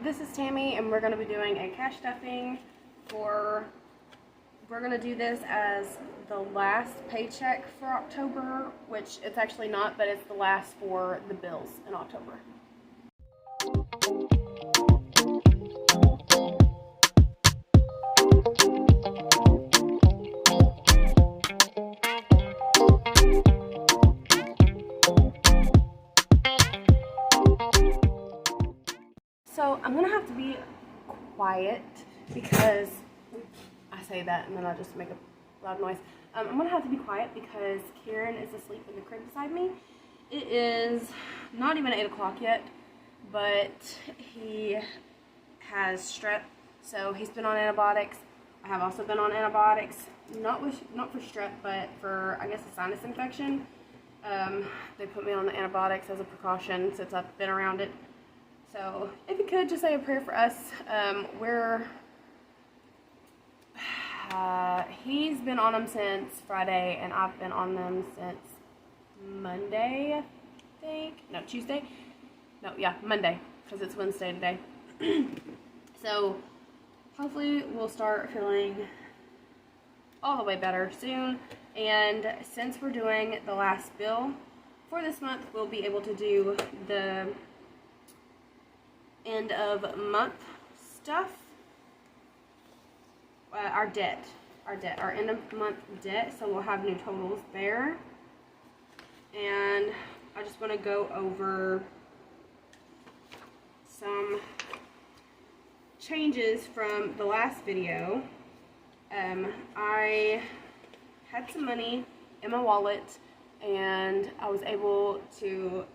this is Tammy, and we're going to be doing a cash stuffing we're going to do this as the last paycheck for October, which it's actually not, but it's the last for the bills in October. So I'm going to have to be quiet because I say that and then I just make a loud noise. I'm going to have to be quiet because Kieran is asleep in the crib beside me. It is not even 8 o'clock yet, but he has strep, so he's been on antibiotics. I have also been on antibiotics, not for strep, but for, I guess, a sinus infection. They put me on the antibiotics as a precaution since I've been around it. So if you could just say a prayer for us. He's been on them since Friday, and I've been on them since Monday, I think. No, Tuesday. No, yeah, Monday, because it's Wednesday today. So hopefully we'll start feeling all the way better soon. And since we're doing the last bill for this month, we'll be able to do the end of month stuff. Our end of month debt, so we'll have new totals there. And I just want to go over some changes from the last video. I had some money in my wallet and I was able to,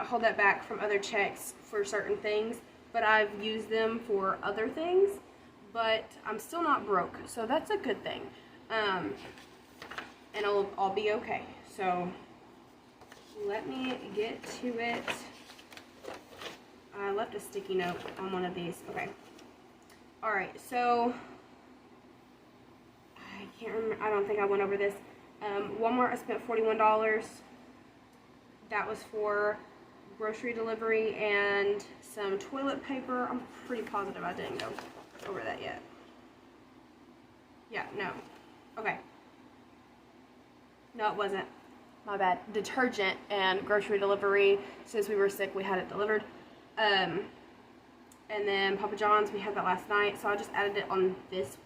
hold that back from other checks for certain things, but I've used them for other things. But I'm still not broke, so that's a good thing. And I'll be okay. So let me get to it. I left a sticky note on one of these. Okay. All right. So I can't remember. I don't think I went over this. Walmart, I spent $41. That was for grocery delivery and some toilet paper. I'm pretty positive I didn't go over that yet. Yeah, no. Okay. No, it wasn't. My bad. Detergent and grocery delivery. Since we were sick, we had it delivered. And then Papa John's, we had that last night, so I just added it on this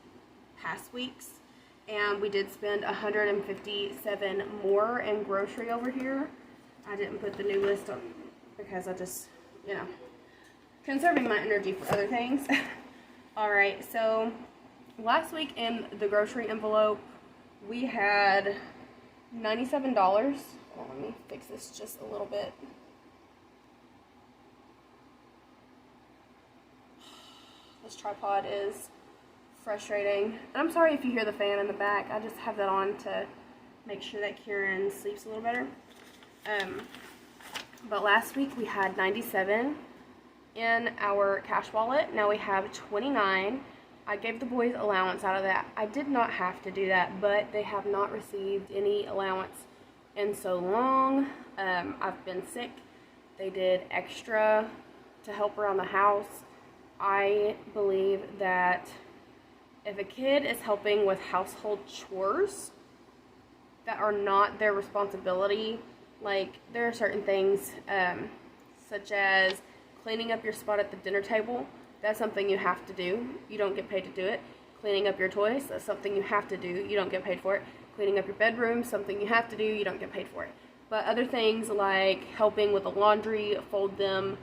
past week's. And we did spend $157 more in grocery over here. I didn't put the new list up because I just, conserving my energy for other things. Alright, so last week in the grocery envelope, we had $97. Oh, let me fix this just a little bit. This tripod is frustrating. And I'm sorry if you hear the fan in the back. I just have that on to make sure that Kieran sleeps a little better. But last week we had 97 in our cash wallet. Now we have 29. I gave the boys allowance out of that. I did not have to do that, but they have not received any allowance in so long. I've been sick. They did extra to help around the house. I believe that if a kid is helping with household chores that are not their responsibility, like there are certain things such as cleaning up your spot at the dinner table, that's something you have to do. You don't get paid to do it. Cleaning up your toys, that's something you have to do. You don't get paid for it. Cleaning up your bedroom, something you have to do. You don't get paid for it. But other things like helping with the laundry, fold them,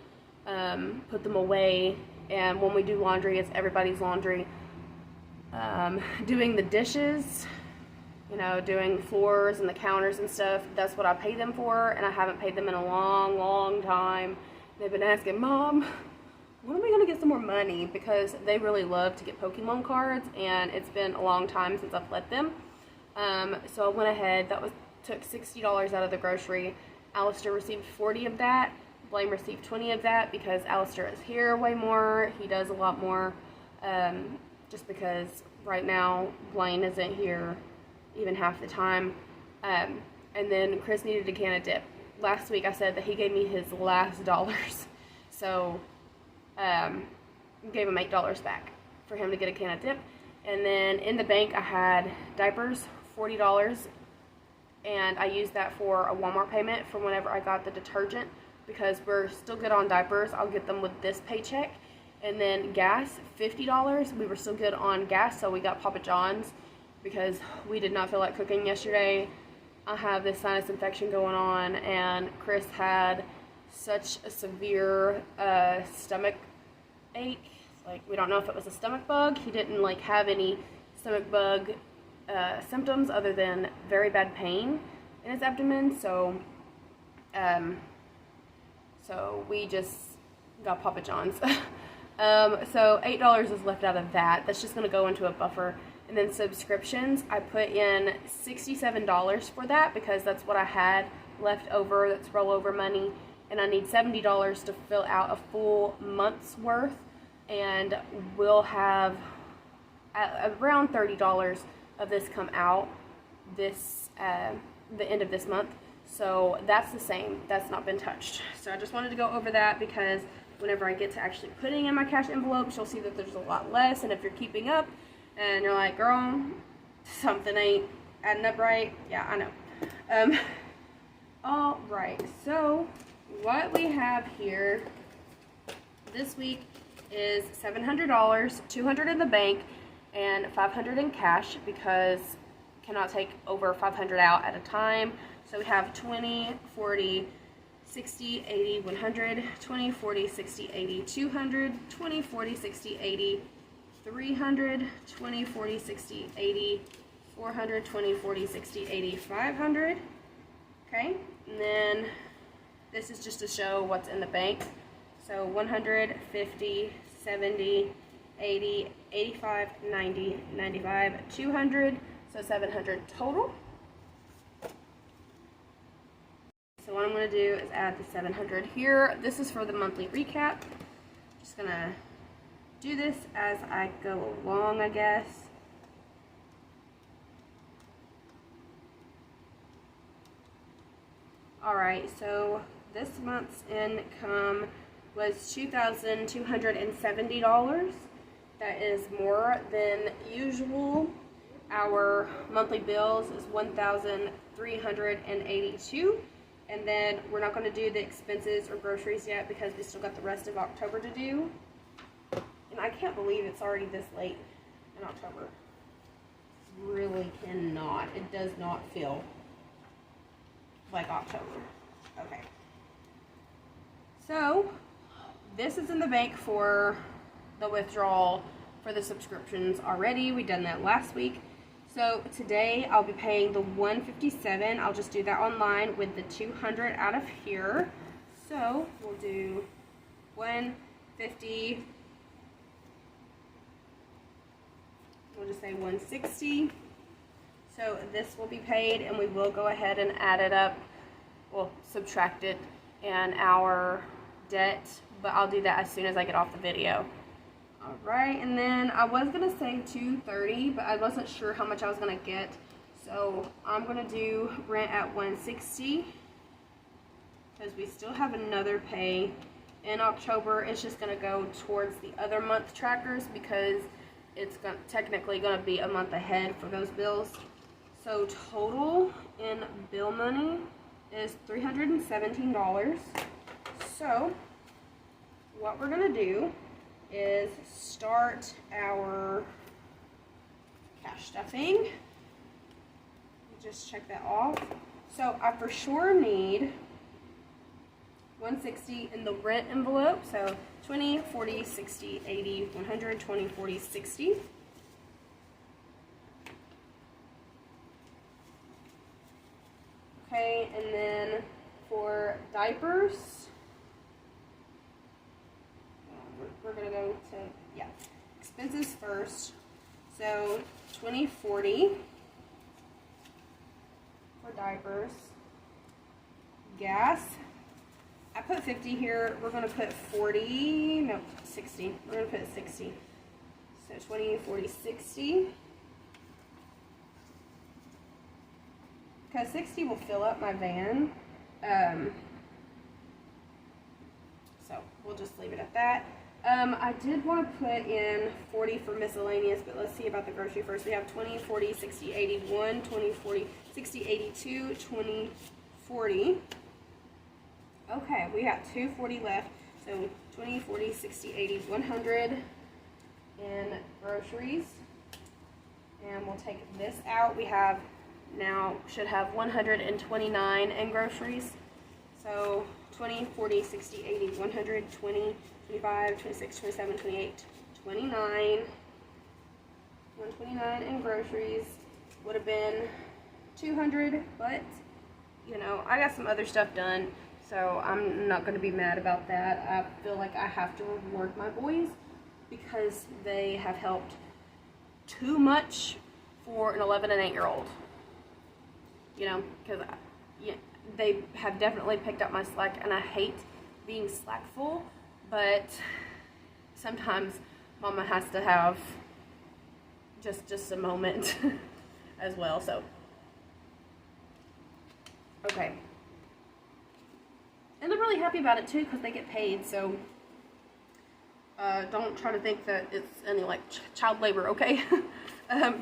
put them away, and when we do laundry, it's everybody's laundry. Doing the dishes, doing floors and the counters and stuff, that's what I pay them for, and I haven't paid them in a long, long time. They've been asking, Mom, when are we going to get some more money? Because they really love to get Pokemon cards, and it's been a long time since I've let them. So I went ahead, took $60 out of the grocery. Alistair received 40 of that. Blaine received 20 of that because Alistair is here way more. He does a lot more, just because right now Blaine isn't here even half the time. And then Chris needed a can of dip. Last week I said that he gave me his last dollars. So gave him $8 back for him to get a can of dip. And then in the bank I had diapers, $40, and I used that for a Walmart payment for whenever I got the detergent, because we're still good on diapers. I'll get them with this paycheck. And then gas, $50. We were still good on gas, so we got Papa John's because we did not feel like cooking yesterday. I have this sinus infection going on, and Chris had such a severe stomach ache. Like, we don't know if it was a stomach bug. He didn't like have any stomach bug symptoms other than very bad pain in his abdomen. So we just got Papa John's. So $8 is left out of that. That's just going to go into a buffer. And then subscriptions, I put in $67 for that because that's what I had left over. That's rollover money. And I need $70 to fill out a full month's worth. And we'll have around $30 of this come out this the end of this month. So that's the same. That's not been touched. So I just wanted to go over that because whenever I get to actually putting in my cash envelopes, you'll see that there's a lot less. And if you're keeping up and you're like, girl, something ain't adding up right, yeah, I know. All right, so what we have here this week is $700, $200 in the bank, and $500 in cash because cannot take over $500 out at a time. So we have 20, 40, 60, 80, 100, 20, 40, 60, 80, 200, 20, 40, 60, 80, 300, 20, 40, 60, 80, 400, 20, 40, 60, 80, 500. Okay, and then this is just to show what's in the bank. So 100, 50, 70, 80, 85, 90, 95, 200, so 700 total. So what I'm going to do is add the 700 here. This is for the monthly recap. Just going to do this as I go along, I guess. Alright, so this month's income was $2,270. That is more than usual. Our monthly bills is $1,382. And then we're not going to do the expenses or groceries yet because we still got the rest of October to do. And I can't believe it's already this late in October. Really cannot. It does not feel like October. Okay. So, this is in the bank for the withdrawal for the subscriptions already. We done that last week. So today I'll be paying the $157. I'll just do that online with the $200 out of here. So we'll do $150. We'll just say $160. So this will be paid, and we will go ahead and add it up. We'll subtract it in our debt, but I'll do that as soon as I get off the video. Alright, and then I was going to say $230, but I wasn't sure how much I was going to get. So I'm going to do rent at $160 because we still have another pay in October. It's just going to go towards the other month trackers because it's technically going to be a month ahead for those bills. So total in bill money is $317. So what we're going to do is start our cash stuffing. Just check that off. So I for sure need $160 in the rent envelope. So 20, 40, 60, 80, 100, 20, 40, 60. Okay, and then for diapers, we're going to go to, yeah, expenses first. So 20, 40 for diapers. Gas, I put 50 here. We're going to put 40, no, 60. We're going to put 60. So 20, 40, 60. Because 60 will fill up my van. So we'll just leave it at that. I did want to put in 40 for miscellaneous, but let's see about the grocery first. We have 20, 40, 60, 81, 20, 40, 60, 82, 20, 40. Okay, we got 240 left. So 20, 40, 60, 80, 100 in groceries. And we'll take this out. We have now should have 129 in groceries. So 20, 40, 60, 80, 100, 20, 25, 26, 27, 28, 29. 129 in groceries. Would have been 200, but you know, I got some other stuff done, so I'm not going to be mad about that. I feel like I have to reward my boys because they have helped too much for an 11 and 8-year-old. You know, because they have definitely picked up my slack, and I hate being slackful, but sometimes Mama has to have just a moment as well. So okay, and they're really happy about it too because they get paid. So don't try to think that it's any like child labor. Okay.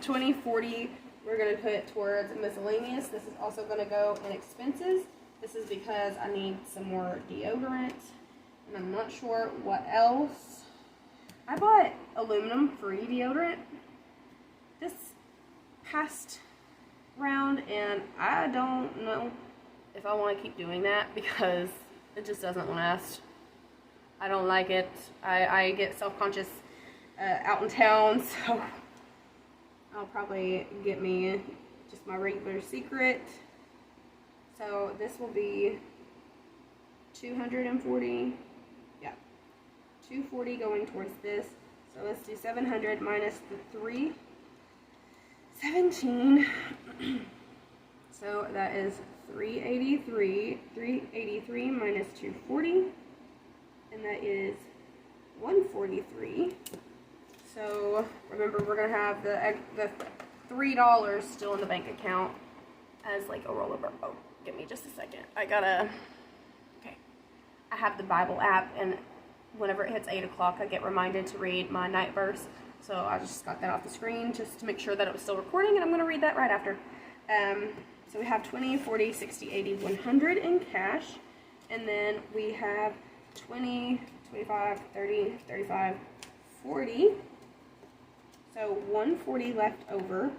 20, 40 we're going to put towards miscellaneous. This is also going to go in expenses. This is because I need some more deodorant, and I'm not sure what else. I bought aluminum free deodorant this past round, and I don't know if I want to keep doing that because it just doesn't last. I don't like it. I get self-conscious out in town, so I'll probably get me just my regular Secret. So this will be 240. Yeah, 240 going towards this. So let's do 700 minus the 317. So that is 383. 383 minus 240, and that is 143. So remember, we're gonna have the $3 still in the bank account as like a rollover. Oh, give me just a second. Okay. I have the Bible app, and whenever it hits 8 o'clock, I get reminded to read my night verse. So I just got that off the screen just to make sure that it was still recording, and I'm gonna read that right after. So we have 20, 40, 60, 80, 100 in cash, and then we have 20, 25, 30, 35, 40. So 140 left over.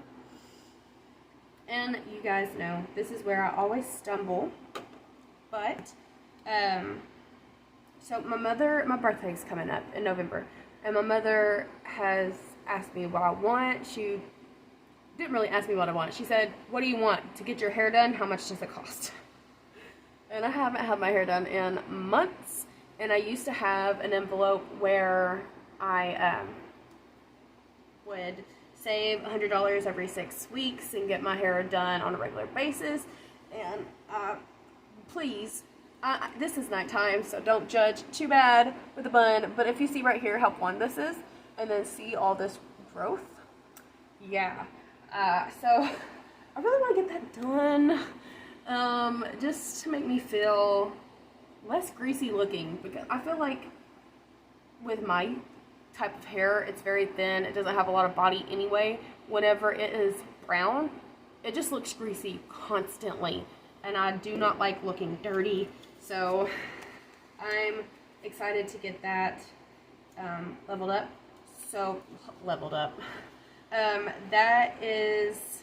And you guys know, this is where I always stumble. But, so my birthday's coming up in November. And my mother has asked me what I want. She didn't really ask me what I want. She said, what do you want to get your hair done? How much does it cost? And I haven't had my hair done in months. And I used to have an envelope where I, would save $100 every 6 weeks and get my hair done on a regular basis. And please, this is nighttime, so don't judge too bad with the bun. But if you see right here how blonde this is, and then see all this growth, yeah. So I really want to get that done, just to make me feel less greasy looking, because I feel like with my type of hair, it's very thin, it doesn't have a lot of body anyway. Whenever it is brown, it just looks greasy constantly, and I do not like looking dirty. So I'm excited to get that leveled up. That is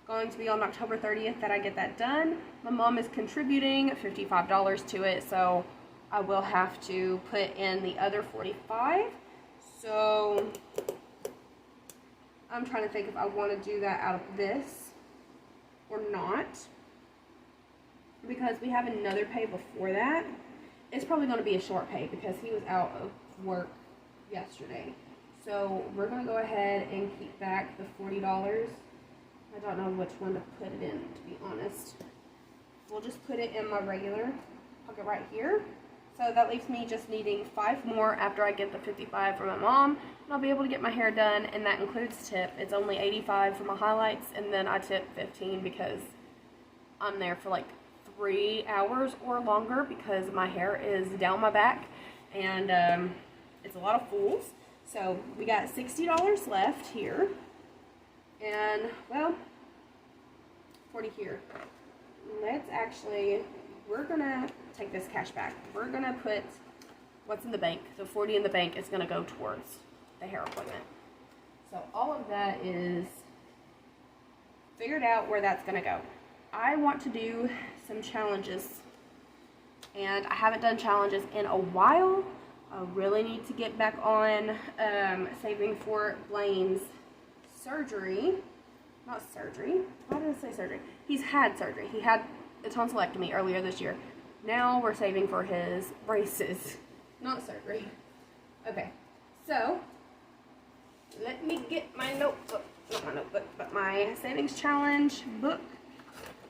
going to be on October 30th that I get that done. My mom is contributing $55 to it, so I will have to put in the other $45. So I'm trying to think if I want to do that out of this or not, because we have another pay before that. It's probably going to be a short pay because he was out of work yesterday. So we're going to go ahead and keep back the $40. I don't know which one to put it in, to be honest. We'll just put it in my regular pocket right here. So that leaves me just needing 5 more after I get the 55 from my mom, and I'll be able to get my hair done, and that includes tip. It's only 85 for my highlights, and then I tip 15 because I'm there for like 3 hours or longer because my hair is down my back, and it's a lot of fools. So we got $60 left here. And, well, 40 here. Let's actually, we're going to take this cash back. We're going to put what's in the bank. So 40 in the bank is going to go towards the hair appointment. So all of that is figured out where that's going to go. I want to do some challenges, and I haven't done challenges in a while. I really need to get back on saving for Blaine's surgery. Not surgery. Why did I say surgery? He's had surgery. He had a tonsillectomy earlier this year. Now we're saving for his braces. Not surgery. Okay, so let me get my notebook. Not my notebook, but my savings challenge book.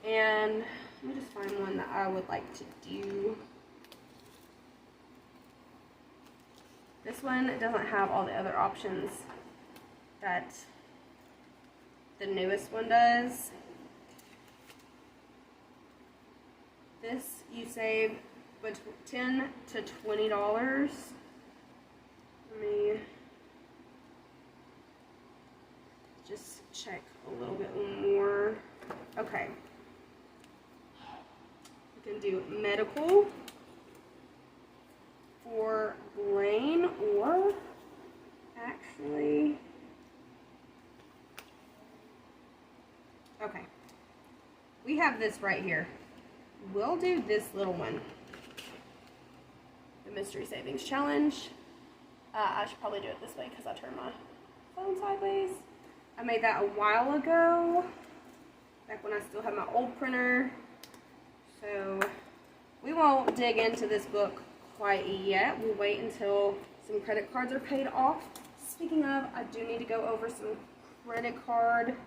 And let me just find one that I would like to do. This one doesn't have all the other options that the newest one does. This, you save between $10 to $20. Let me just check a little bit more. Okay. You can do medical for Blaine, or actually, okay, we have this right here. We'll do this little one, the mystery savings challenge. I should probably do it this way because I turned my phone sideways. I made that a while ago, back when I still had my old printer. So we won't dig into this book quite yet. We'll wait until some credit cards are paid off. Speaking of, I do need to go over some credit card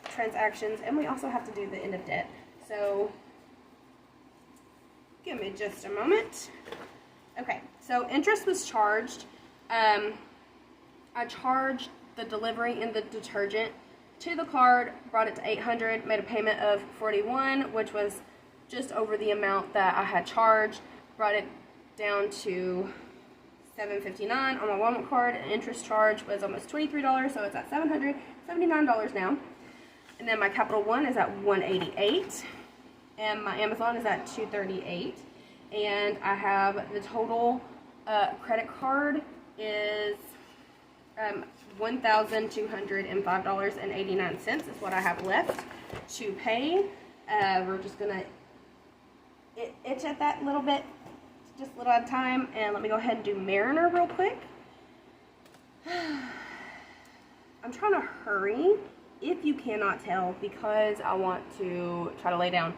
transactions, and we also have to do the end of debt. So give me just a moment. Okay, so interest was charged. I charged the delivery and the detergent to the card, brought it to $800, made a payment of $41, which was just over the amount that I had charged, brought it down to $759 on my Walmart card, and interest charge was almost $23, so it's at $779 now. And then my Capital One is at $188, and my Amazon is at $238, and I have the total credit card is $1,205.89 is what I have left to pay. We're just gonna itch at that little bit, just a little at a time, and let me go ahead and do Mariner real quick. I'm trying to hurry, if you cannot tell, because I want to try to lay down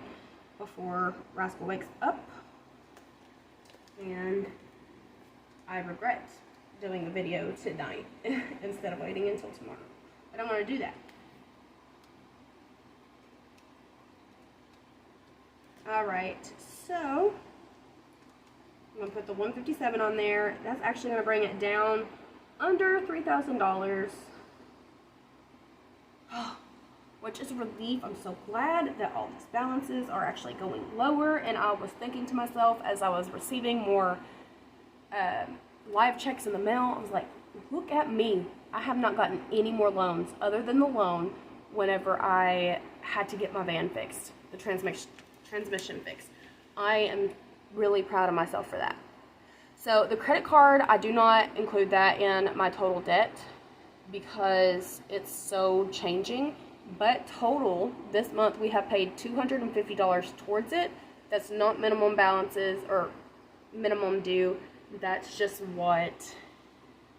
before Rascal wakes up, and I regret doing the video tonight instead of waiting until tomorrow. I don't want to do that. Alright, so I'm going to put the $157 on there. That's actually going to bring it down under $3,000. Which is a relief. I'm so glad that all these balances are actually going lower. And I was thinking to myself as I was receiving more live checks in the mail, I was like, look at me. I have not gotten any more loans other than the loan whenever I had to get my van fixed, the transmission fixed. I am really proud of myself for that. So the credit card, I do not include that in my total debt because it's so changing. But total, this month we have paid $250 towards it. That's not minimum balances or minimum due. That's just what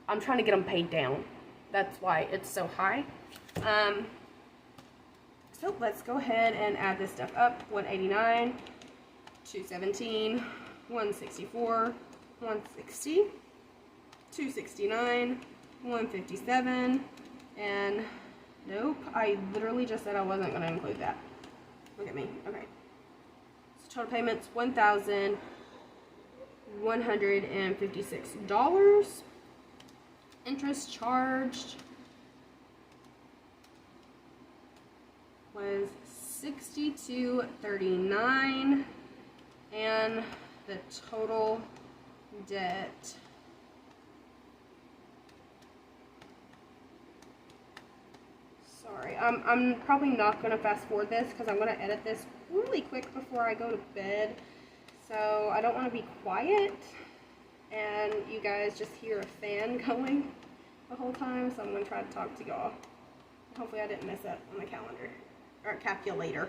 I'm trying to get them paid down. That's why it's so high. So let's go ahead and add this stuff up. $189, $217, $164, $160, $269, $157, and nope, I literally just said I wasn't going to include that. Look at me. Okay. So total payments, $1,156. Interest charged was $62.39, and the total debt Sorry, I'm probably not going to fast forward this because I'm going to edit this really quick before I go to bed. So I don't want to be quiet and you guys just hear a fan going the whole time. So I'm going to try to talk to y'all. Hopefully I didn't mess up on the calendar or calculator.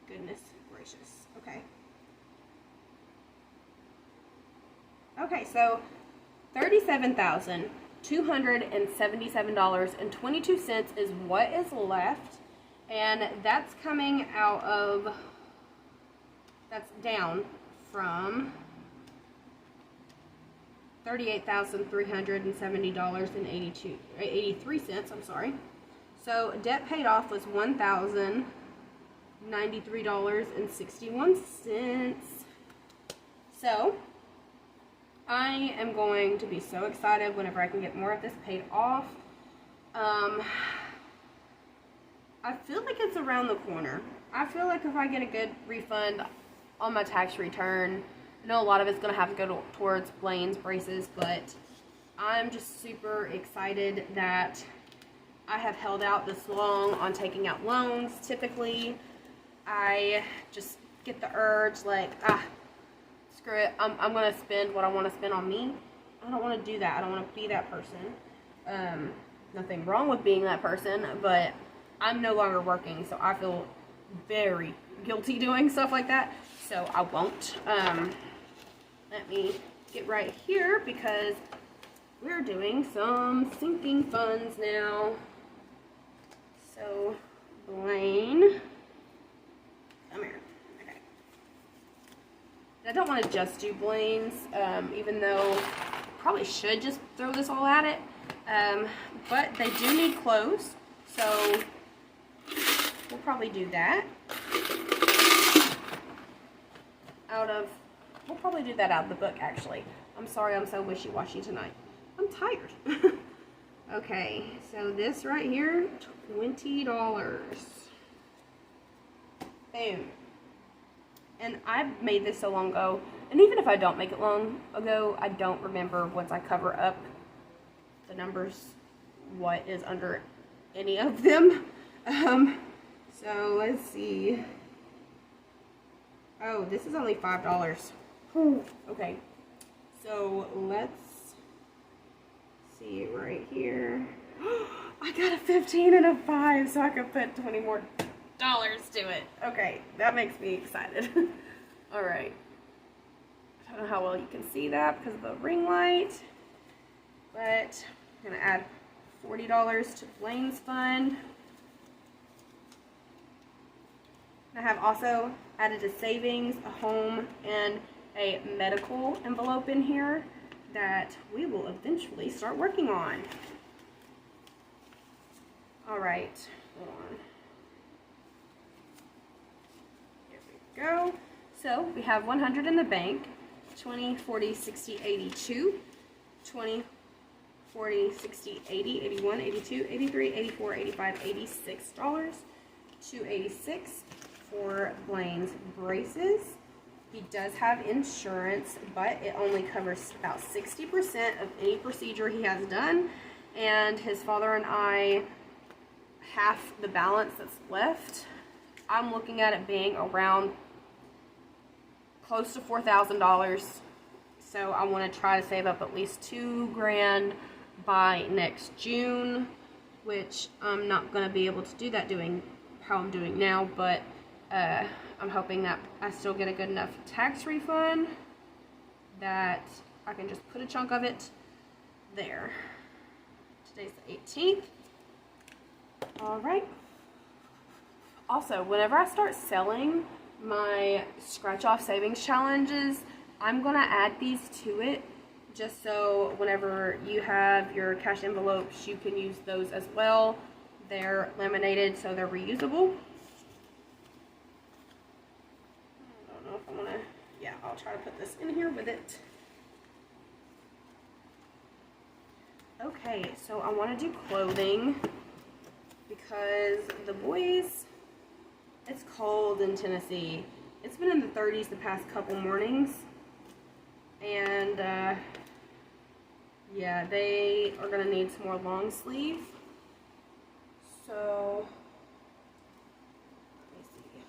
Goodness gracious. Okay. Okay, so $37,277.22 is what is left, and that's coming out of, that's down from $38,370.83, I'm sorry. So debt paid off was $1,093.61. So I am going to be so excited whenever I can get more of this paid off. I feel like it's around the corner. I feel like if I get a good refund on my tax return, I know a lot of it's going to have to go towards Blaine's braces, but I'm just super excited that I have held out this long on taking out loans. Typically, I just get the urge like, screw it, I'm going to spend what I want to spend on me. I don't want to do that. I don't want to be that person. Nothing wrong with being that person, but I'm no longer working, so I feel very guilty doing stuff like that, so I won't. Let me get right here because we're doing some sinking funds now. So, Blaine, come here. I don't want to just do Blaine's, even though I probably should just throw this all at it. But they do need clothes, so we'll probably do that. We'll probably do that out of the book, actually. I'm sorry I'm so wishy-washy tonight. I'm tired. Okay, so this right here, $20. Boom. And I've made this so long ago, and even if I don't make it long ago, I don't remember once I cover up the numbers what is under any of them. So let's see. Oh, this is only $5. Whew. Okay, so let's see right here. I got a 15 and a 5, so I could put 20 more dollars to it. Okay, that makes me excited. Alright. I don't know how well you can see that because of the ring light. But I'm going to add $40 to Blaine's fund. I have also added a savings, a home, and a medical envelope in here that we will eventually start working on. Alright, hold on. Go. So we have 100 in the bank, 20, 40, 60, 82, 20, 40, 60, 80, 81, 82, 83, 84, 85, $86, 286 for Blaine's braces. He does have insurance, but it only covers about 60% of any procedure he has done, and his father and I, half the balance that's left, I'm looking at it being around close to $4,000, so I want to try to save up at least $2,000 by next June, which I'm not going to be able to do that doing how I'm doing now, but I'm hoping that I still get a good enough tax refund that I can just put a chunk of it there. Today's the 18th. Alright. Also, whenever I start selling my scratch-off savings challenges, I'm going to add these to it just so whenever you have your cash envelopes, you can use those as well. They're laminated, so they're reusable. I don't know if I'm going to, yeah, I'll try to put this in here with it. Okay, so I want to do clothing because the boys, it's cold in Tennessee. It's been in the 30s the past couple mornings. And, yeah, they are going to need some more long sleeve. So, let me see.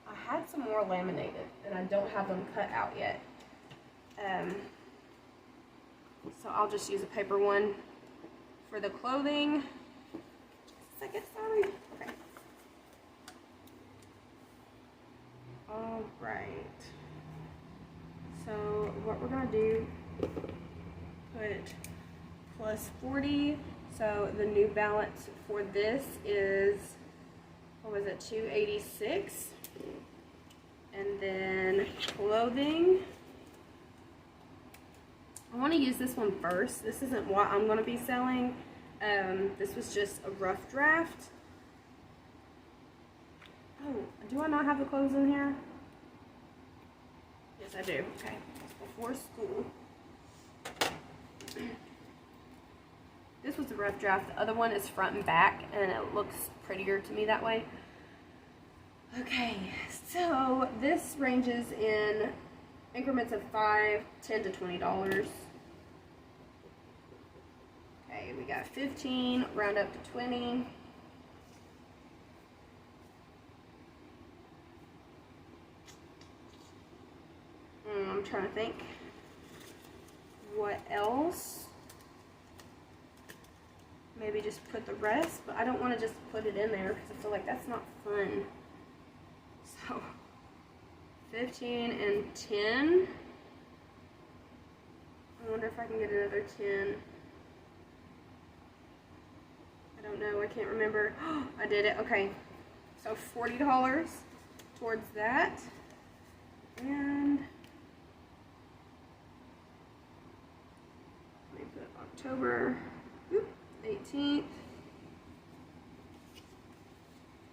I had some more laminated, and I don't have them cut out yet. So I'll just use a paper one for the clothing. Just a second, sorry. Okay. All right. So what we're gonna do, put plus 40. So the new balance for this is, what was it, 286. And then clothing. I want to use this one first. This isn't what I'm going to be selling. This was just a rough draft. Oh, do I not have the clothes in here? Yes, I do. Okay, it's before school. This was a rough draft. The other one is front and back, and it looks prettier to me that way. Okay, so this ranges in increments of $5, $10 to $20. Okay, we got 15, round up to 20. I'm trying to think what else. Maybe just put the rest, but I don't want to just put it in there because I feel like that's not fun. So 15 and 10. I wonder if I can get another 10. I don't know, I can't remember. I did it, okay. So $40 towards that. And let me put October 18th.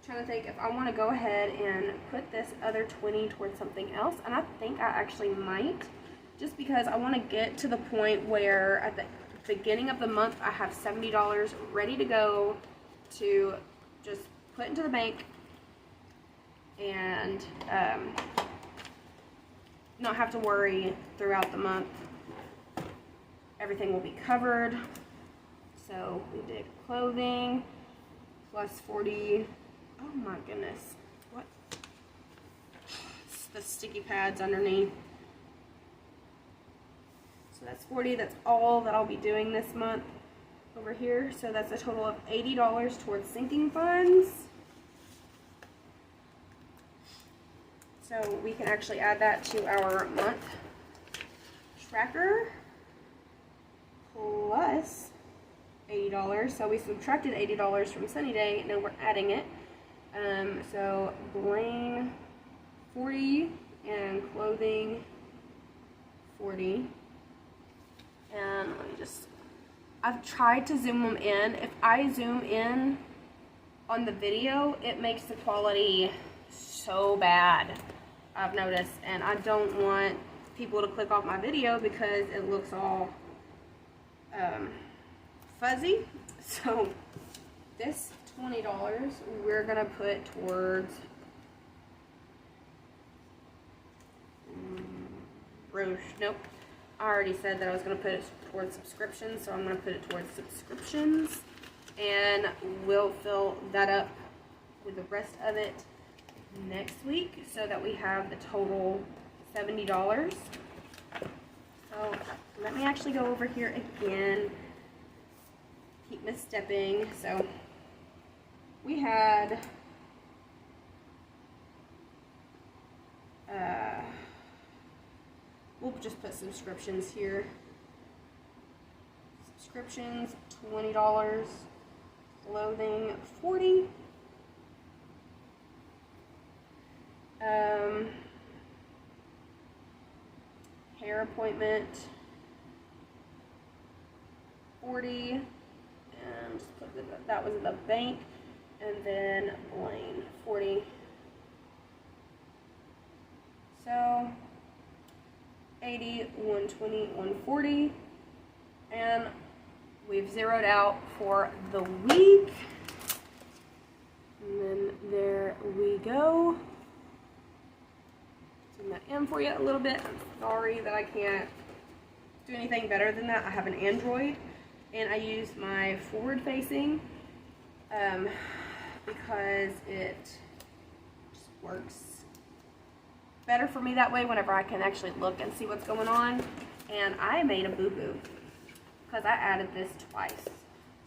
Trying to think if I want to go ahead and put this other 20 towards something else, and I think I actually might, just because I want to get to the point where at the beginning of the month I have $70 ready to go to just put into the bank and not have to worry throughout the month. Everything will be covered. So we did clothing plus 40. Oh my goodness. What? It's the sticky pads underneath. So that's 40. That's all that I'll be doing this month over here. So that's a total of $80 towards sinking funds. So we can actually add that to our month tracker plus $80. So we subtracted $80 from Sunny Day. Now we're adding it. So bling 40 and clothing 40. And let me just, I've tried to zoom them in. If I zoom in on the video, it makes the quality so bad, I've noticed, and I don't want people to click off my video because it looks all fuzzy. So this $20 we're gonna put towards Roche. Nope, I already said that I was gonna put it towards subscriptions, so I'm gonna put it towards subscriptions, and we'll fill that up with the rest of it next week so that we have the total $70. So let me actually go over here again. Keep misstepping. So we had we'll just put subscriptions here. Subscriptions $20, clothing 40. Hair appointment 40, and just put that was in the bank, and then Blaine 40. So 80, 120, 140, and we've zeroed out for the week. And then there we go. Zoom that in for you a little bit. I'm sorry that I can't do anything better than that. I have an Android, and I use my forward-facing because it just works better for me that way whenever I can actually look and see what's going on. And I made a boo-boo because I added this twice.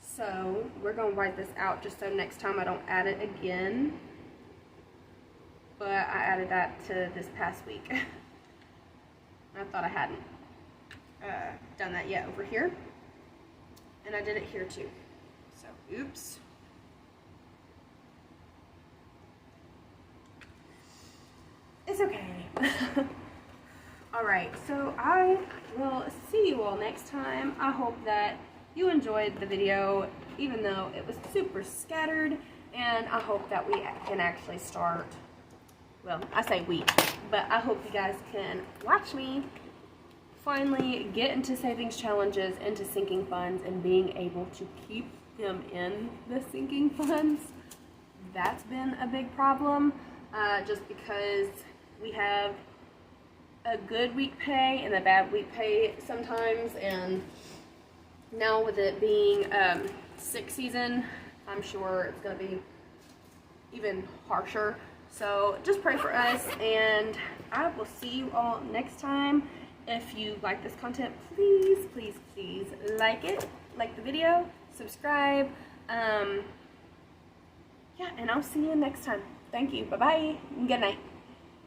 So we're going to write this out just so next time I don't add it again. But I added that to this past week. I thought I hadn't done that yet over here. And I did it here too. So, oops. It's okay. Alright, so I will see you all next time. I hope that you enjoyed the video, even though it was super scattered. And I hope that we can actually start, well, I say we, but I hope you guys can watch me finally get into savings challenges, into sinking funds, and being able to keep them in the sinking funds. That's been a big problem, just because we have a good week pay and a bad week pay sometimes, and now with it being sick season, I'm sure it's going to be even harsher. So just pray for us, and I will see you all next time. If you like this content, please, please, please like it, like the video, subscribe. Yeah, and I'll see you next time. Thank you. Bye-bye. Good night.